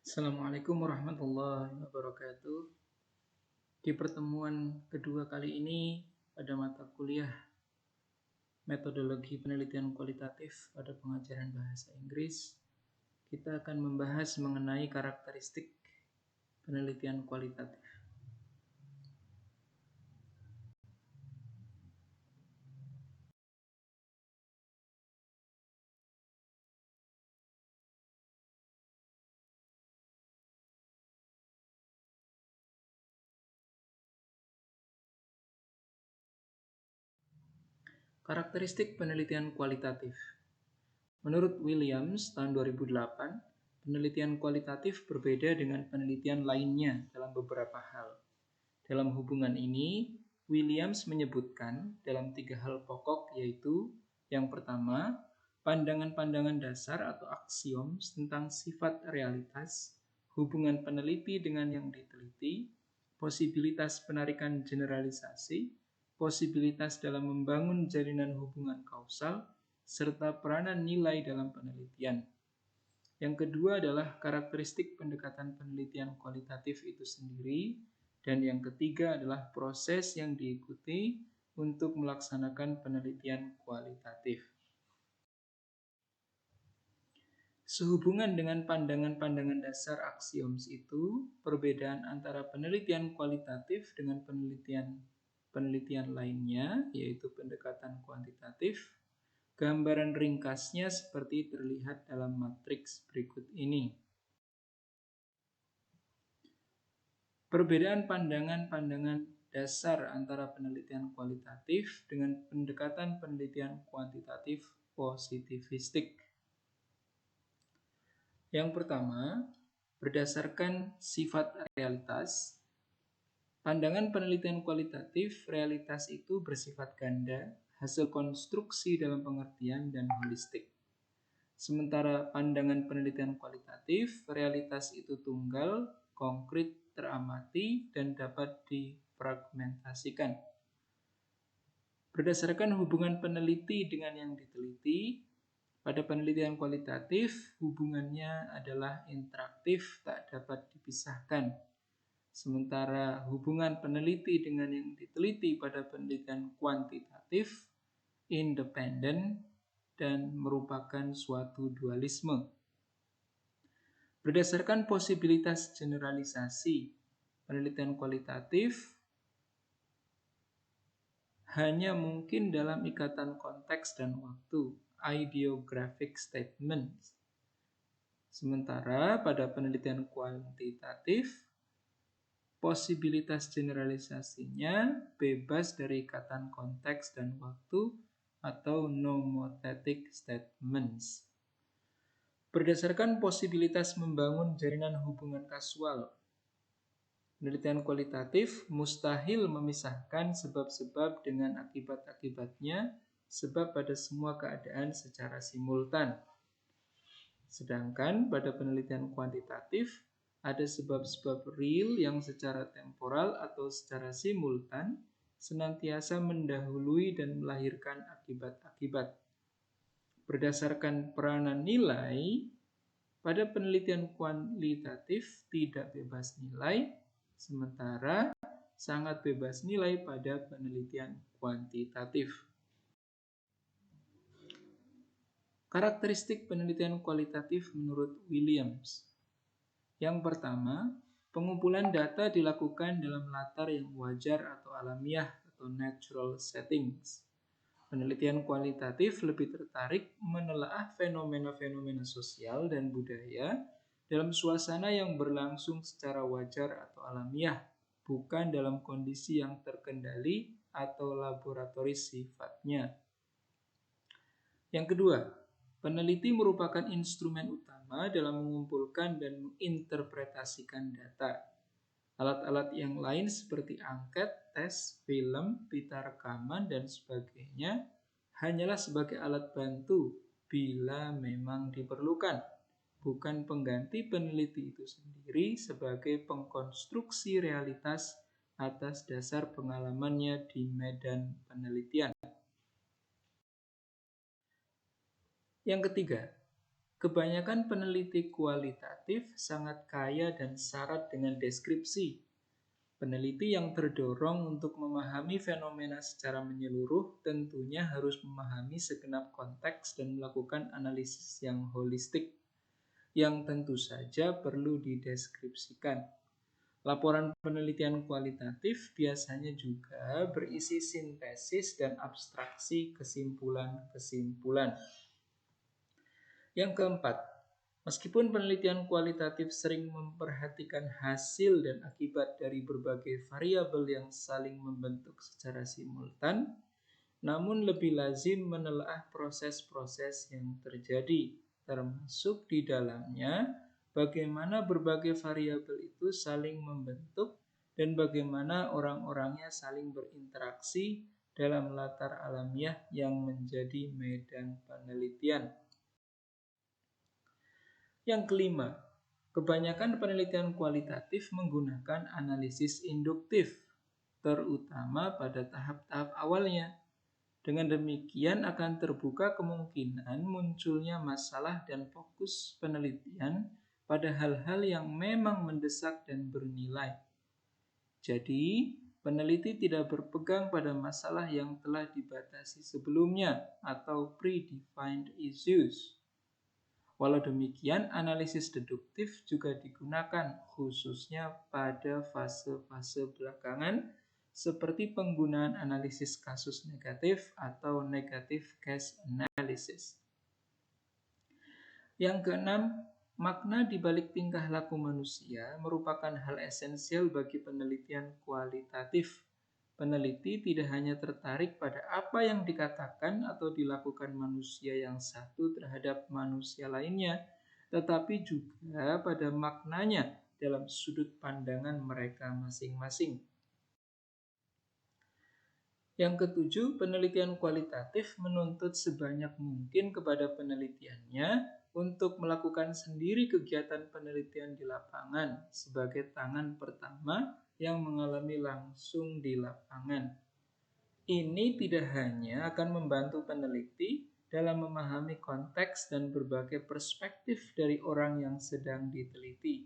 Assalamualaikum warahmatullahi wabarakatuh. Di pertemuan kedua kali ini pada mata kuliah metodologi penelitian kualitatif pada pengajaran bahasa Inggris, kita akan membahas mengenai karakteristik penelitian kualitatif. Karakteristik penelitian kualitatif. Menurut Williams tahun 2008, penelitian kualitatif berbeda dengan penelitian lainnya dalam beberapa hal. Dalam hubungan ini, Williams menyebutkan dalam 3 hal pokok, yaitu yang pertama, pandangan-pandangan dasar atau axioms tentang sifat realitas, hubungan peneliti dengan yang diteliti, posibilitas penarikan generalisasi, posibilitas dalam membangun jalinan hubungan kausal, serta peranan nilai dalam penelitian. Yang kedua adalah karakteristik pendekatan penelitian kualitatif itu sendiri, dan yang ketiga adalah proses yang diikuti untuk melaksanakan penelitian kualitatif. Sehubungan dengan pandangan-pandangan dasar axioms itu, perbedaan antara penelitian kualitatif dengan penelitian lainnya, yaitu pendekatan kuantitatif. Gambaran ringkasnya seperti terlihat dalam matriks berikut ini. Perbedaan pandangan-pandangan dasar antara penelitian kualitatif dengan pendekatan penelitian kuantitatif positivistik. Yang pertama, berdasarkan sifat realitas, pandangan penelitian kualitatif, realitas itu bersifat ganda, hasil konstruksi dalam pengertian dan holistik. Sementara pandangan penelitian kualitatif, realitas itu tunggal, konkret, teramati, dan dapat difragmentasikan. Berdasarkan hubungan peneliti dengan yang diteliti, pada penelitian kualitatif, hubungannya adalah interaktif, tak dapat dipisahkan. Sementara hubungan peneliti dengan yang diteliti pada penelitian kuantitatif, independen, dan merupakan suatu dualisme. Berdasarkan posibilitas generalisasi, penelitian kualitatif hanya mungkin dalam ikatan konteks dan waktu, ideographic statements. Sementara pada penelitian kuantitatif, posibilitas generalisasinya bebas dari ikatan konteks dan waktu atau nomothetic statements. Berdasarkan posibilitas membangun jaringan hubungan kasual, penelitian kualitatif mustahil memisahkan sebab-sebab dengan akibat-akibatnya, sebab pada semua keadaan secara simultan. Sedangkan pada penelitian kuantitatif, ada sebab-sebab real yang secara temporal atau secara simultan senantiasa mendahului dan melahirkan akibat-akibat. Berdasarkan peranan nilai, pada penelitian kualitatif tidak bebas nilai, sementara sangat bebas nilai pada penelitian kuantitatif. Karakteristik penelitian kualitatif menurut Williams. Yang pertama, pengumpulan data dilakukan dalam latar yang wajar atau alamiah atau natural settings. Penelitian kualitatif lebih tertarik menelaah fenomena-fenomena sosial dan budaya dalam suasana yang berlangsung secara wajar atau alamiah, bukan dalam kondisi yang terkendali atau laboratoris sifatnya. Yang kedua, peneliti merupakan instrumen utama dalam mengumpulkan dan menginterpretasikan data. Alat-alat yang lain seperti angket, tes, film, pita rekaman, dan sebagainya hanyalah sebagai alat bantu bila memang diperlukan, bukan pengganti peneliti itu sendiri sebagai pengkonstruksi realitas atas dasar pengalamannya di medan penelitian. Yang ketiga, Kebanyakan peneliti kualitatif sangat kaya dan syarat dengan deskripsi. Peneliti yang terdorong untuk memahami fenomena secara menyeluruh tentunya harus memahami segenap konteks dan melakukan analisis yang holistik, yang tentu saja perlu dideskripsikan. Laporan penelitian kualitatif biasanya juga berisi sintesis dan abstraksi kesimpulan-kesimpulan. Yang keempat, meskipun penelitian kualitatif sering memperhatikan hasil dan akibat dari berbagai variabel yang saling membentuk secara simultan, namun lebih lazim menelaah proses-proses yang terjadi, termasuk di dalamnya bagaimana berbagai variabel itu saling membentuk dan bagaimana orang-orangnya saling berinteraksi dalam latar alamiah yang menjadi medan penelitian. Yang kelima, kebanyakan penelitian kualitatif menggunakan analisis induktif, terutama pada tahap-tahap awalnya. Dengan demikian akan terbuka kemungkinan munculnya masalah dan fokus penelitian pada hal-hal yang memang mendesak dan bernilai. Jadi, peneliti tidak berpegang pada masalah yang telah dibatasi sebelumnya atau predefined issues. Walau demikian, analisis deduktif juga digunakan khususnya pada fase-fase belakangan seperti penggunaan analisis kasus negatif atau negative case analysis. Yang keenam, makna di balik tingkah laku manusia merupakan hal esensial bagi penelitian kualitatif. Peneliti tidak hanya tertarik pada apa yang dikatakan atau dilakukan manusia yang satu terhadap manusia lainnya, tetapi juga pada maknanya dalam sudut pandangan mereka masing-masing. Yang ketujuh, penelitian kualitatif menuntut sebanyak mungkin kepada penelitiannya untuk melakukan sendiri kegiatan penelitian di lapangan sebagai tangan pertama yang mengalami langsung di lapangan. Ini tidak hanya akan membantu peneliti dalam memahami konteks dan berbagai perspektif dari orang yang sedang diteliti,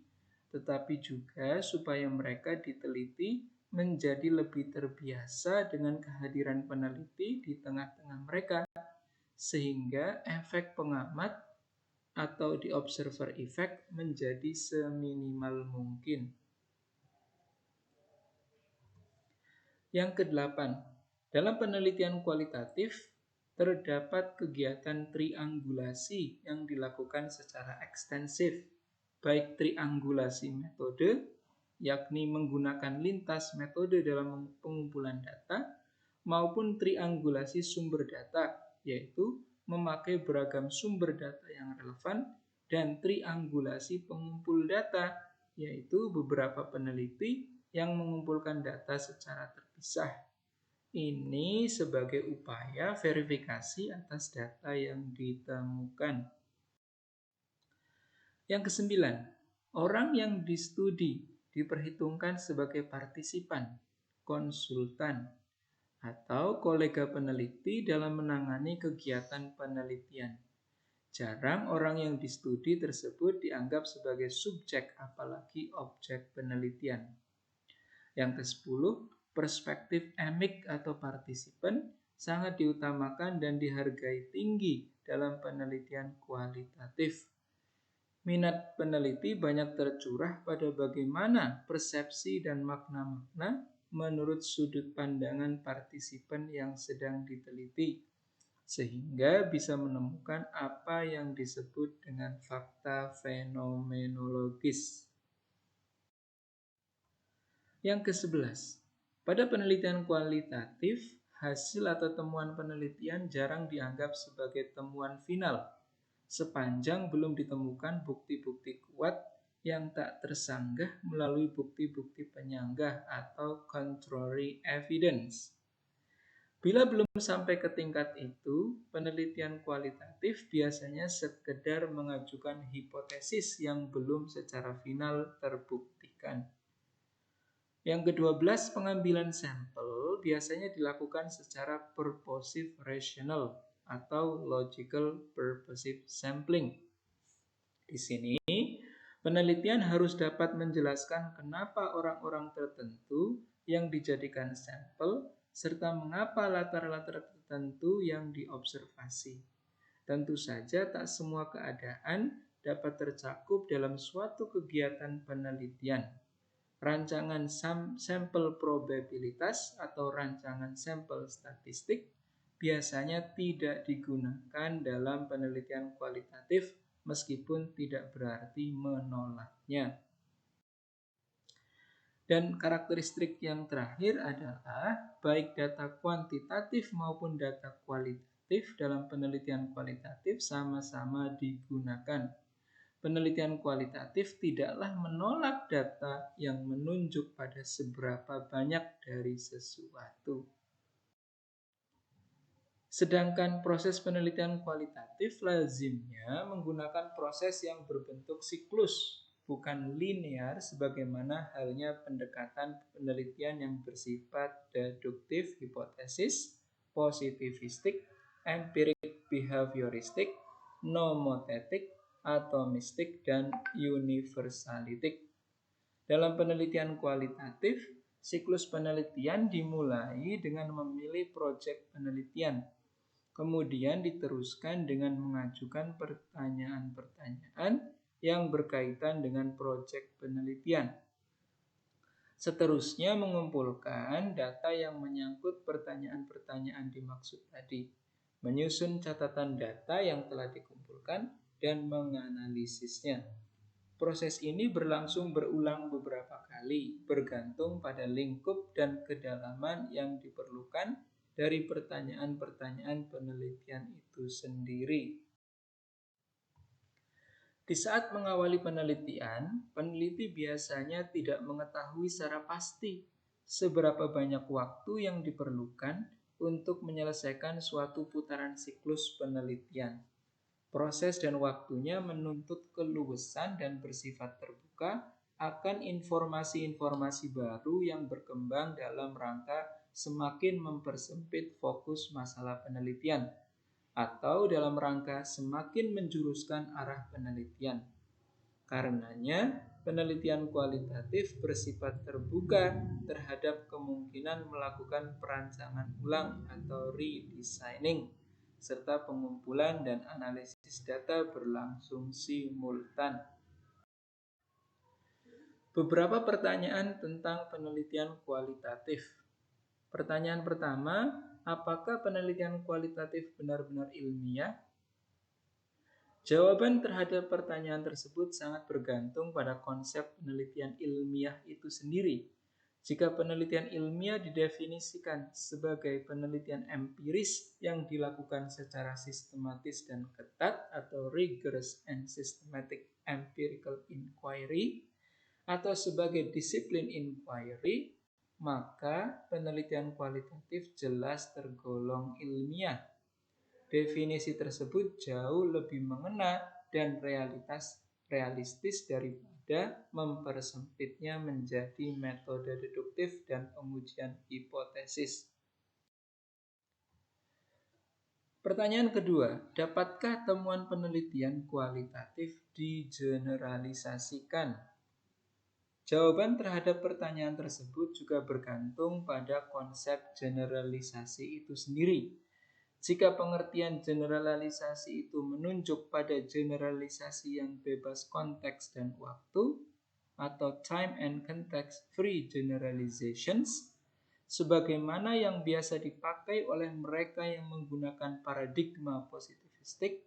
tetapi juga supaya mereka diteliti menjadi lebih terbiasa dengan kehadiran peneliti di tengah-tengah mereka, sehingga efek pengamat atau the observer effect menjadi seminimal mungkin. Yang kedelapan, dalam penelitian kualitatif terdapat kegiatan triangulasi yang dilakukan secara ekstensif, baik triangulasi metode, yakni menggunakan lintas metode dalam pengumpulan data, maupun triangulasi sumber data, yaitu memakai beragam sumber data yang relevan, dan triangulasi pengumpul data, yaitu beberapa peneliti yang mengumpulkan data secara terpisah. Ini sebagai upaya verifikasi atas data yang ditemukan. Yang kesembilan, orang yang distudi diperhitungkan sebagai partisipan, konsultan, atau kolega peneliti dalam menangani kegiatan penelitian. Jarang orang yang distudi tersebut dianggap sebagai subjek, apalagi objek penelitian. Yang ke-10, perspektif emik atau partisipan sangat diutamakan dan dihargai tinggi dalam penelitian kualitatif. Minat peneliti banyak tercurah pada bagaimana persepsi dan makna-makna menurut sudut pandangan partisipan yang sedang diteliti, sehingga bisa menemukan apa yang disebut dengan fakta fenomenologis. Yang ke-11, pada penelitian kualitatif, hasil atau temuan penelitian jarang dianggap sebagai temuan final, sepanjang belum ditemukan bukti-bukti kuat yang tak tersanggah melalui bukti-bukti penyanggah atau contrary evidence. Bila belum sampai ke tingkat itu, penelitian kualitatif biasanya sekedar mengajukan hipotesis yang belum secara final terbuktikan. Yang ke-12, pengambilan sampel biasanya dilakukan secara purposive rational atau logical purposive sampling. Di sini, penelitian harus dapat menjelaskan kenapa orang-orang tertentu yang dijadikan sampel, serta mengapa latar-latar tertentu yang diobservasi. Tentu saja tak semua keadaan dapat tercakup dalam suatu kegiatan penelitian. Rancangan sampel probabilitas atau rancangan sampel statistik biasanya tidak digunakan dalam penelitian kualitatif meskipun tidak berarti menolaknya. Dan karakteristik yang terakhir adalah baik data kuantitatif maupun data kualitatif dalam penelitian kualitatif sama-sama digunakan. Penelitian kualitatif tidaklah menolak data yang menunjuk pada seberapa banyak dari sesuatu. Sedangkan proses penelitian kualitatif lazimnya menggunakan proses yang berbentuk siklus, bukan linear sebagaimana halnya pendekatan penelitian yang bersifat deduktif hipotesis, positivistik, empirik behavioristik, nomotetik, atomistik, dan universalitik. Dalam penelitian kualitatif, siklus penelitian dimulai dengan memilih proyek penelitian. Kemudian diteruskan dengan mengajukan pertanyaan-pertanyaan yang berkaitan dengan proyek penelitian. Seterusnya mengumpulkan data yang menyangkut pertanyaan-pertanyaan dimaksud tadi, menyusun catatan data yang telah dikumpulkan, dan menganalisisnya. Proses ini berlangsung berulang beberapa kali, bergantung pada lingkup dan kedalaman yang diperlukan dari pertanyaan-pertanyaan penelitian itu sendiri. Di saat mengawali penelitian, peneliti biasanya tidak mengetahui secara pasti seberapa banyak waktu yang diperlukan untuk menyelesaikan suatu putaran siklus penelitian. Proses dan waktunya menuntut keluasan dan bersifat terbuka akan informasi-informasi baru yang berkembang dalam rangka semakin mempersempit fokus masalah penelitian atau dalam rangka semakin menjuruskan arah penelitian. Karenanya, penelitian kualitatif bersifat terbuka terhadap kemungkinan melakukan perancangan ulang atau redesigning, serta pengumpulan dan analisis data berlangsung simultan. Beberapa pertanyaan tentang penelitian kualitatif. Pertanyaan pertama, apakah penelitian kualitatif benar-benar ilmiah? Jawaban terhadap pertanyaan tersebut sangat bergantung pada konsep penelitian ilmiah itu sendiri. Jika penelitian ilmiah didefinisikan sebagai penelitian empiris yang dilakukan secara sistematis dan ketat atau rigorous and systematic empirical inquiry, atau sebagai disiplin inquiry, maka penelitian kualitatif jelas tergolong ilmiah. Definisi tersebut jauh lebih mengena dan realistis daripada mempersempitnya menjadi metode deduktif dan pengujian hipotesis. Pertanyaan kedua, dapatkah temuan penelitian kualitatif digeneralisasikan? Jawaban terhadap pertanyaan tersebut juga bergantung pada konsep generalisasi itu sendiri. Jika pengertian generalisasi itu menunjuk pada generalisasi yang bebas konteks dan waktu, atau time and context free generalizations, sebagaimana yang biasa dipakai oleh mereka yang menggunakan paradigma positivistik,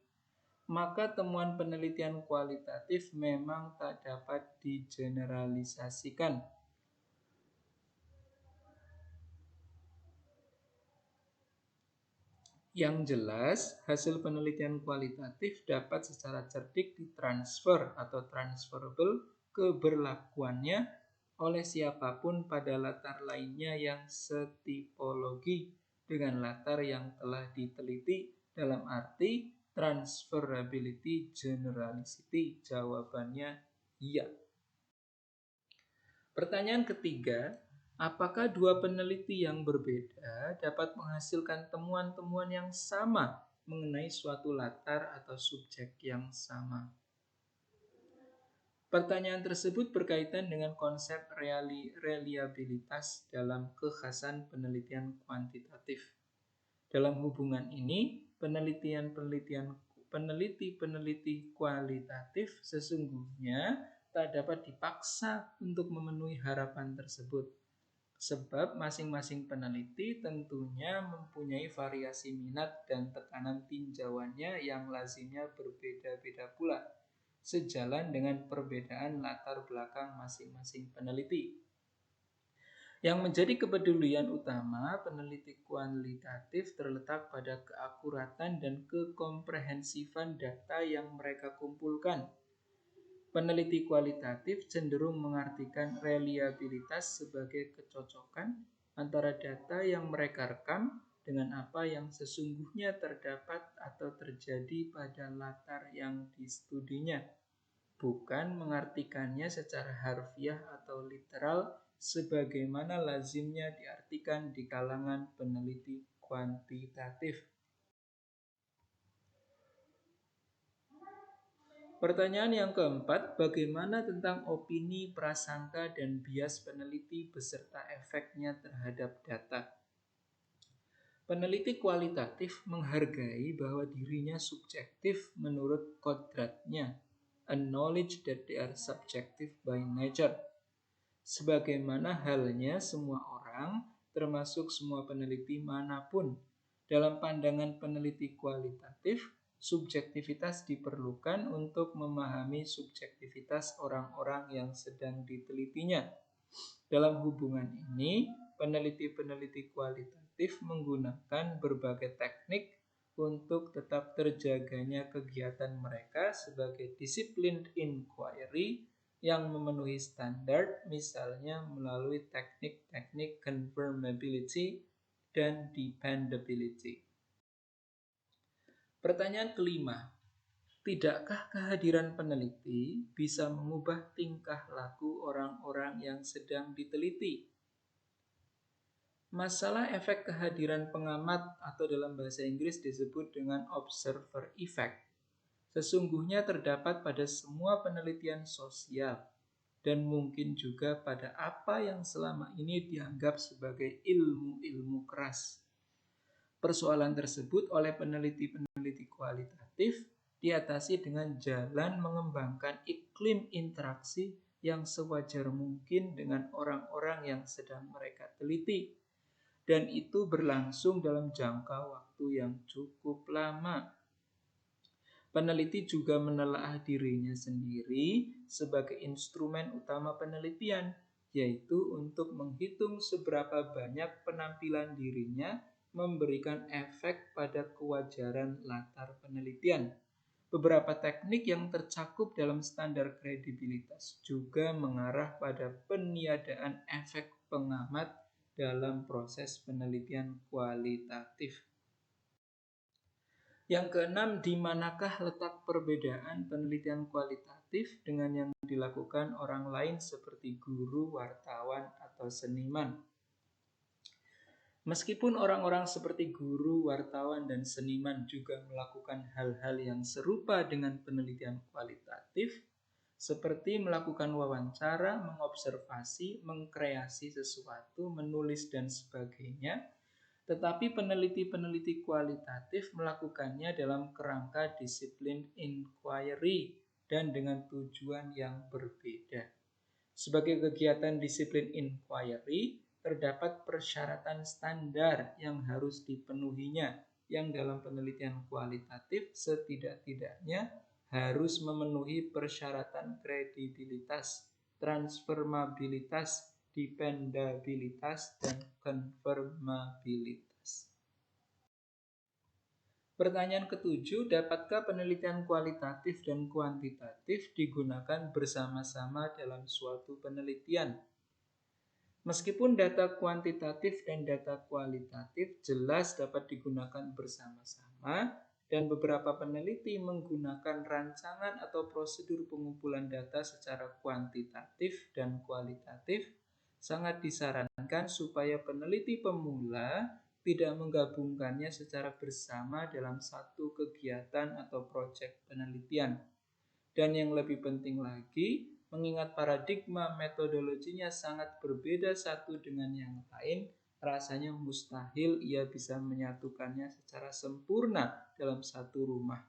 maka temuan penelitian kualitatif memang tak dapat digeneralisasikan. Yang jelas, hasil penelitian kualitatif dapat secara cerdik ditransfer atau transferable keberlakuannya oleh siapapun pada latar lainnya yang setipologi dengan latar yang telah diteliti, dalam arti transferability generality. Jawabannya iya. Pertanyaan ketiga, apakah dua peneliti yang berbeda dapat menghasilkan temuan-temuan yang sama mengenai suatu latar atau subjek yang sama? Pertanyaan tersebut berkaitan dengan konsep reliabilitas dalam kekhasan penelitian kuantitatif. Dalam hubungan ini, peneliti-peneliti kualitatif sesungguhnya tak dapat dipaksa untuk memenuhi harapan tersebut. Sebab masing-masing peneliti tentunya mempunyai variasi minat dan tekanan tinjauannya yang lazimnya berbeda-beda pula, sejalan dengan perbedaan latar belakang masing-masing peneliti. Yang menjadi kepedulian utama peneliti kualitatif terletak pada keakuratan dan kekomprehensifan data yang mereka kumpulkan. Peneliti kualitatif cenderung mengartikan reliabilitas sebagai kecocokan antara data yang mereka rekam dengan apa yang sesungguhnya terdapat atau terjadi pada latar yang distudinya, bukan mengartikannya secara harfiah atau literal sebagaimana lazimnya diartikan di kalangan peneliti kuantitatif. Pertanyaan yang keempat, bagaimana tentang opini, prasangka, dan bias peneliti beserta efeknya terhadap data? Peneliti kualitatif menghargai bahwa dirinya subjektif menurut kodratnya, a knowledge that they are subjective by nature. Sebagaimana halnya semua orang, termasuk semua peneliti manapun, dalam pandangan peneliti kualitatif, subjektivitas diperlukan untuk memahami subjektivitas orang-orang yang sedang ditelitinya. Dalam hubungan ini, peneliti-peneliti kualitatif menggunakan berbagai teknik untuk tetap terjaganya kegiatan mereka sebagai disciplined inquiry yang memenuhi standar, misalnya melalui teknik-teknik confirmability dan dependability. Pertanyaan kelima, tidakkah kehadiran peneliti bisa mengubah tingkah laku orang-orang yang sedang diteliti? Masalah efek kehadiran pengamat atau dalam bahasa Inggris disebut dengan observer effect sesungguhnya terdapat pada semua penelitian sosial dan mungkin juga pada apa yang selama ini dianggap sebagai ilmu-ilmu keras. Persoalan tersebut oleh peneliti-peneliti kualitatif diatasi dengan jalan mengembangkan iklim interaksi yang sewajar mungkin dengan orang-orang yang sedang mereka teliti. Dan itu berlangsung dalam jangka waktu yang cukup lama. Peneliti juga menelaah dirinya sendiri sebagai instrumen utama penelitian, yaitu untuk menghitung seberapa banyak penampilan dirinya memberikan efek pada kewajaran latar penelitian. Beberapa teknik yang tercakup dalam standar kredibilitas juga mengarah pada peniadaan efek pengamat dalam proses penelitian kualitatif. Yang keenam, di manakah letak perbedaan penelitian kualitatif dengan yang dilakukan orang lain seperti guru, wartawan, atau seniman? Meskipun orang-orang seperti guru, wartawan, dan seniman juga melakukan hal-hal yang serupa dengan penelitian kualitatif, seperti melakukan wawancara, mengobservasi, mengkreasi sesuatu, menulis, dan sebagainya, tetapi peneliti-peneliti kualitatif melakukannya dalam kerangka disiplin inquiry dan dengan tujuan yang berbeda. Sebagai kegiatan disiplin inquiry, terdapat persyaratan standar yang harus dipenuhinya, yang dalam penelitian kualitatif setidak-tidaknya harus memenuhi persyaratan kredibilitas, transformabilitas, dependabilitas, dan konfirmabilitas. Pertanyaan ketujuh, dapatkah penelitian kualitatif dan kuantitatif digunakan bersama-sama dalam suatu penelitian? Meskipun data kuantitatif dan data kualitatif jelas dapat digunakan bersama-sama, dan beberapa peneliti menggunakan rancangan atau prosedur pengumpulan data secara kuantitatif dan kualitatif, sangat disarankan supaya peneliti pemula tidak menggabungkannya secara bersama dalam satu kegiatan atau proyek penelitian. Dan yang lebih penting lagi, Mengingat paradigma metodologinya sangat berbeda satu dengan yang lain, rasanya mustahil ia bisa menyatukannya secara sempurna dalam satu rumah.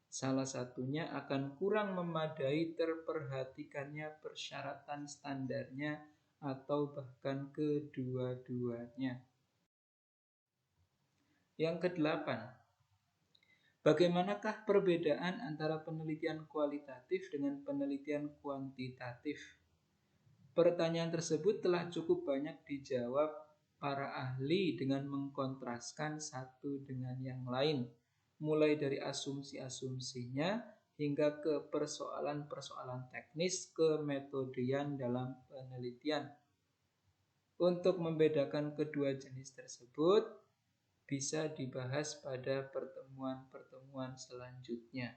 Salah satunya akan kurang memadai terperhatikannya persyaratan standarnya atau bahkan kedua-duanya. Yang kedelapan, bagaimanakah perbedaan antara penelitian kualitatif dengan penelitian kuantitatif? Pertanyaan tersebut telah cukup banyak dijawab para ahli dengan mengkontraskan satu dengan yang lain, mulai dari asumsi-asumsinya hingga ke persoalan-persoalan teknis kemetodian dalam penelitian. Untuk membedakan kedua jenis tersebut bisa dibahas pada pertemuan-pertemuan selanjutnya.